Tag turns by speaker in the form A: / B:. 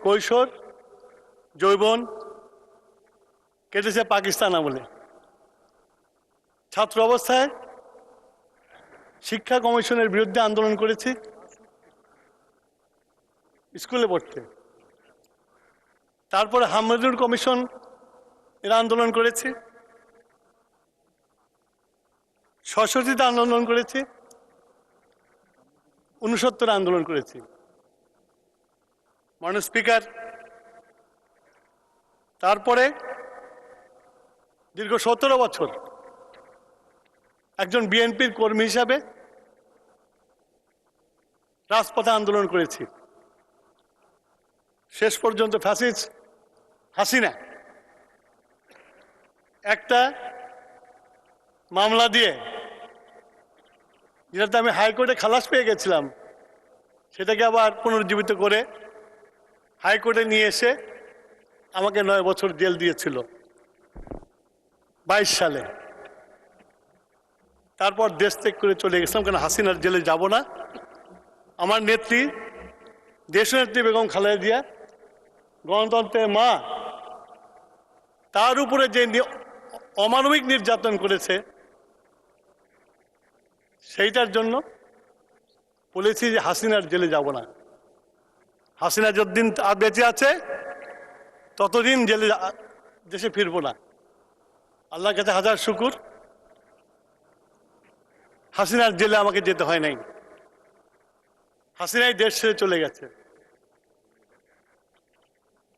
A: কৈশোর যৌবন কেটেছে পাকিস্তান আমলে। ছাত্র অবস্থায় শিক্ষা কমিশনের বিরুদ্ধে আন্দোলন করেছি স্কুলে পড়তে। তারপরে হামিদুর কমিশন এর আন্দোলন করেছি, সরস্বতীতে আন্দোলন করেছি, ৬৯ আন্দোলন করেছি। মাননীয় স্পিকার, তারপরে দীর্ঘ ১৭ বছর একজন বিএনপির কর্মী হিসাবে রাজপথে আন্দোলন করেছি। শেষ পর্যন্ত ফ্যাসিস্ট হাসিনা একটা মামলা দিয়ে, যেটাতে আমি হাইকোর্টে খালাস পেয়ে গেছিলাম, সেটাকে আবার পুনরুজ্জীবিত করে হাইকোর্টে নিয়ে এসে আমাকে ৯ বছর জেল দিয়েছিল ২২ সালে। তারপর দেশ ত্যাগ করে চলে গেছিলাম, কারণ হাসিনার জেলে যাব না। আমার নেত্রী, দেশনেত্রী বেগম খালেদা জিয়া, গণতন্ত্রের মা, তার উপরে যে অমানবিক নির্যাতন করেছে, সেইটার জন্য বলেছি যে হাসিনার জেলে যাব না। হাসিনা যতদিন বেঁচে আছে ততদিন দেশে ফিরবো না। আল্লাহর কাছে হাজার শুকুর, হাসিনার জেলে আমাকে যেতে হয় নাই। হাসিনাই দেশ ছেড়ে চলে গেছে।